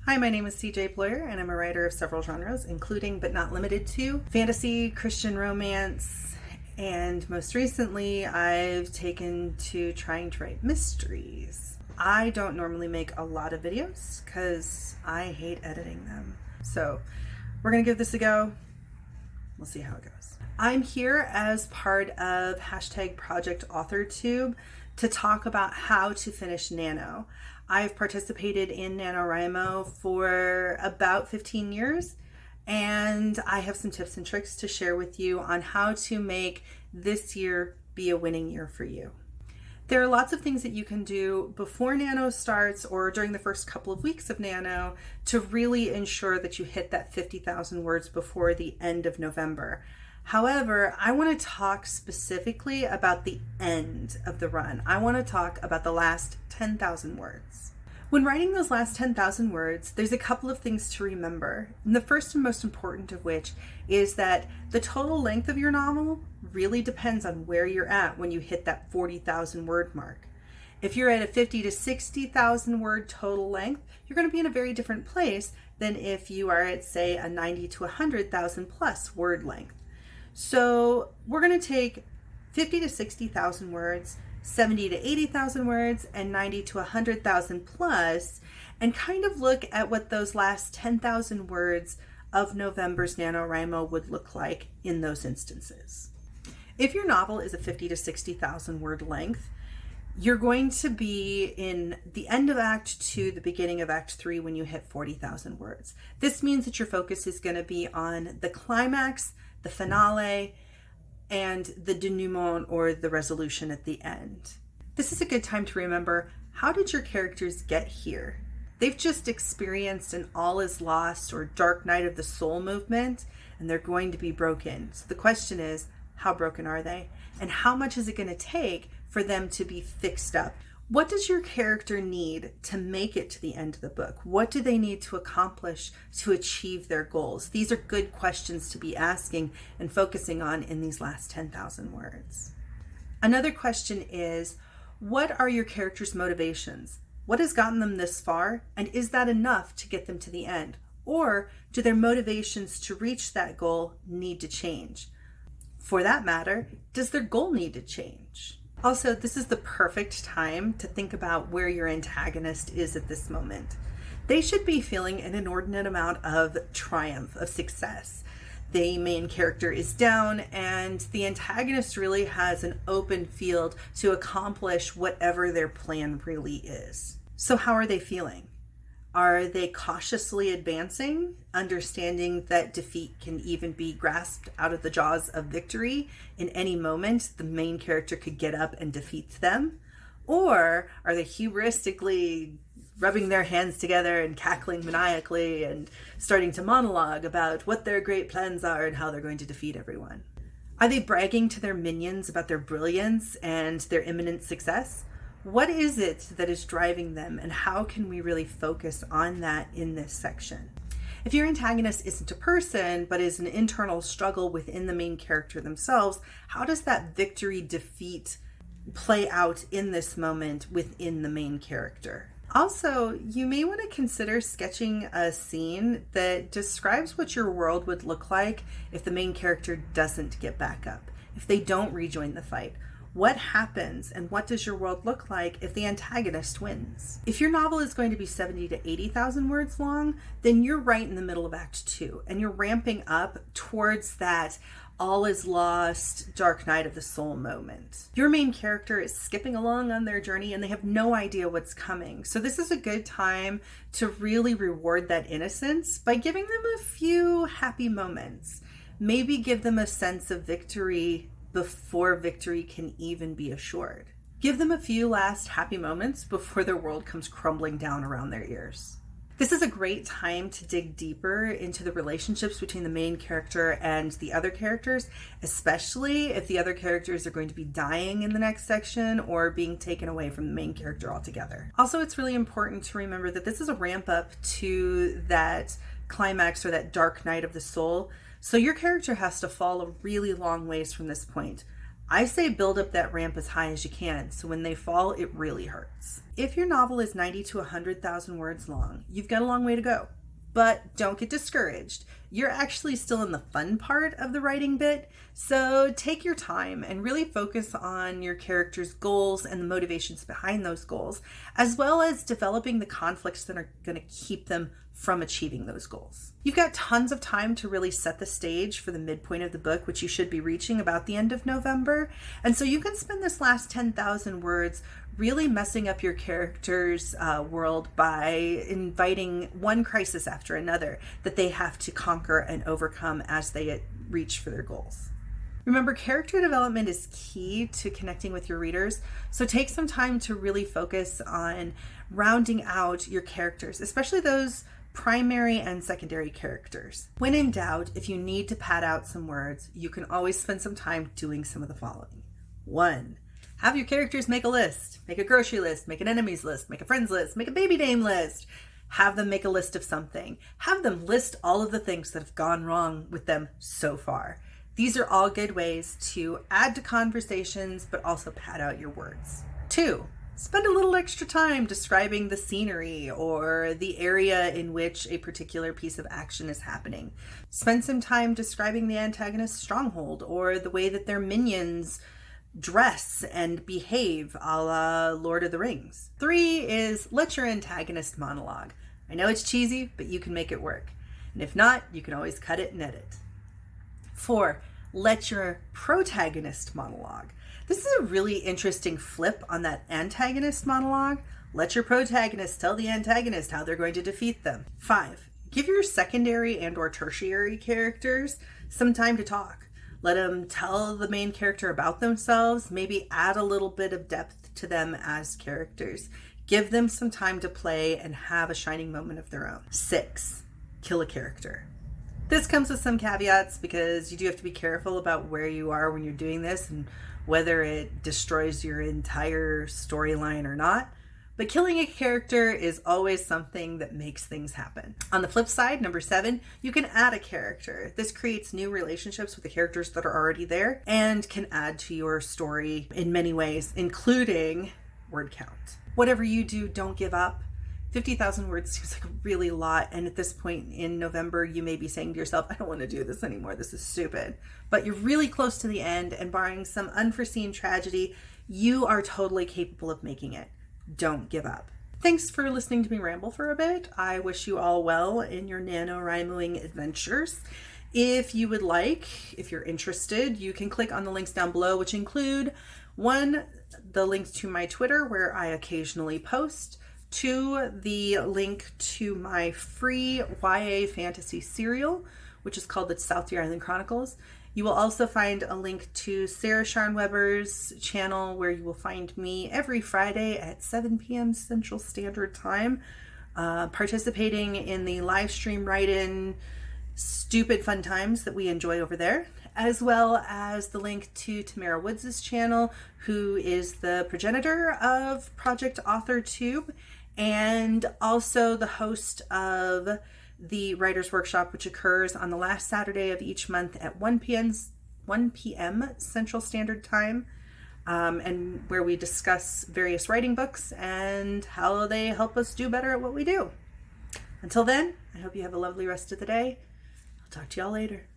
Hi, my name is CJ Bloyer, and I'm a writer of several genres, including but not limited to fantasy, Christian romance, and most recently, I've taken to trying to write mysteries. I don't normally make a lot of videos because I hate editing them. So we're going to give this a go. We'll see how it goes. I'm here as part of #ProjectAuthorTube to talk about how to finish Nano. I've participated in NaNoWriMo for about 15 years, and I have some tips and tricks to share with you on how to make this year be a winning year for you. There are lots of things that you can do before Nano starts or during the first couple of weeks of Nano to really ensure that you hit that 50,000 words before the end of November. However, I want to talk specifically about the end of the run. I want to talk about the last 10,000 words. When writing those last 10,000 words, there's a couple of things to remember. And the first and most important of which is that the total length of your novel really depends on where you're at when you hit that 40,000 word mark. If you're at a 50 to 60,000 word total length, you're going to be in a very different place than if you are at, say, a 90 to 100,000 plus word length. So we're going to take 50 to 60,000 words, 70 to 80,000 words, and 90 to 100,000 plus, and kind of look at what those last 10,000 words of November's NaNoWriMo would look like in those instances. If your novel is a 50 to 60,000 word length, you're going to be in the end of Act 2, the beginning of Act 3 when you hit 40,000 words. This means that your focus is going to be on the climax, the finale, and the denouement or the resolution at the end. This is a good time to remember, how did your characters get here? They've just experienced an all is lost or dark night of the soul movement, and they're going to be broken. So the question is, how broken are they? And how much is it going to take for them to be fixed up? What does your character need to make it to the end of the book? What do they need to accomplish to achieve their goals? These are good questions to be asking and focusing on in these last 10,000 words. Another question is, what are your character's motivations? What has gotten them this far? And is that enough to get them to the end? Or do their motivations to reach that goal need to change? For that matter, does their goal need to change? Also, this is the perfect time to think about where your antagonist is at this moment. They should be feeling an inordinate amount of triumph, of success. The main character is down, and the antagonist really has an open field to accomplish whatever their plan really is. So how are they feeling? Are they cautiously advancing, understanding that defeat can even be grasped out of the jaws of victory? In any moment, the main character could get up and defeat them? Or are they hubristically rubbing their hands together and cackling maniacally and starting to monologue about what their great plans are and how they're going to defeat everyone? Are they bragging to their minions about their brilliance and their imminent success? What is it that is driving them, and how can we really focus on that in this section? If your antagonist isn't a person, but is an internal struggle within the main character themselves, how does that victory defeat play out in this moment within the main character? Also, you may want to consider sketching a scene that describes what your world would look like if the main character doesn't get back up, if they don't rejoin the fight. What happens and what does your world look like if the antagonist wins? If your novel is going to be 70 to 80,000 words long, then you're right in the middle of Act 2 and you're ramping up towards that all is lost, dark night of the soul moment. Your main character is skipping along on their journey and they have no idea what's coming. So this is a good time to really reward that innocence by giving them a few happy moments. Maybe give them a sense of victory before victory can even be assured. Give them a few last happy moments before their world comes crumbling down around their ears. This is a great time to dig deeper into the relationships between the main character and the other characters, especially if the other characters are going to be dying in the next section or being taken away from the main character altogether. Also, it's really important to remember that this is a ramp up to that climax or that dark night of the soul. So your character has to fall a really long ways from this point. I say build up that ramp as high as you can, so when they fall, it really hurts. If your novel is 90 to 100,000 words long, you've got a long way to go. But don't get discouraged. You're actually still in the fun part of the writing bit, so take your time and really focus on your characters' goals and the motivations behind those goals, as well as developing the conflicts that are going to keep them from achieving those goals. You've got tons of time to really set the stage for the midpoint of the book, which you should be reaching about the end of November. And so you can spend this last 10,000 words really messing up your character's world by inviting one crisis after another that they have to conquer and overcome as they reach for their goals. Remember, character development is key to connecting with your readers, so take some time to really focus on rounding out your characters, especially those primary and secondary characters. When in doubt, if you need to pad out some words, you can always spend some time doing some of the following. 1. Have your characters make a list. Make a grocery list, make an enemies list, make a friends list, make a baby name list. Have them make a list of something. Have them list all of the things that have gone wrong with them so far. These are all good ways to add to conversations, but also pad out your words. 2. Spend a little extra time describing the scenery or the area in which a particular piece of action is happening. Spend some time describing the antagonist's stronghold or the way that their minions dress and behave, a la Lord of the Rings. 3 is let your antagonist monologue. I know it's cheesy, but you can make it work. And if not, you can always cut it and edit. 4, let your protagonist monologue. This is a really interesting flip on that antagonist monologue. Let your protagonist tell the antagonist how they're going to defeat them. 5, give your secondary and or tertiary characters some time to talk. Let them tell the main character about themselves, maybe add a little bit of depth to them as characters. Give them some time to play and have a shining moment of their own. 6, kill a character. This comes with some caveats because you do have to be careful about where you are when you're doing this and whether it destroys your entire storyline or not. But killing a character is always something that makes things happen. On the flip side, number 7, you can add a character. This creates new relationships with the characters that are already there and can add to your story in many ways, including word count. Whatever you do, don't give up. 50,000 words seems like a really lot, and at this point in November, you may be saying to yourself, I don't want to do this anymore, this is stupid. But you're really close to the end, and barring some unforeseen tragedy, you are totally capable of making it. Don't give up. Thanks for listening to me ramble for a bit. I wish you all well in your NaNoWriMoing adventures. If you would like, if you're interested, you can click on the links down below, which include 1, the links to my Twitter, where I occasionally post, 2, the link to my free YA fantasy serial, which is called the South Deer Island Chronicles. You will also find a link to Sarah Sharn Weber's channel, where you will find me every Friday at 7 p.m. Central Standard Time, participating in the live stream write-in stupid fun times that we enjoy over there, as well as the link to Tamara Woods' channel, who is the progenitor of ProjectAuthorTube, and also the host of the Writers Workshop, which occurs on the last Saturday of each month at 1 p.m. Central Standard Time, and where we discuss various writing books and how they help us do better at what we do. Until then, I hope you have a lovely rest of the day. I'll talk to y'all later.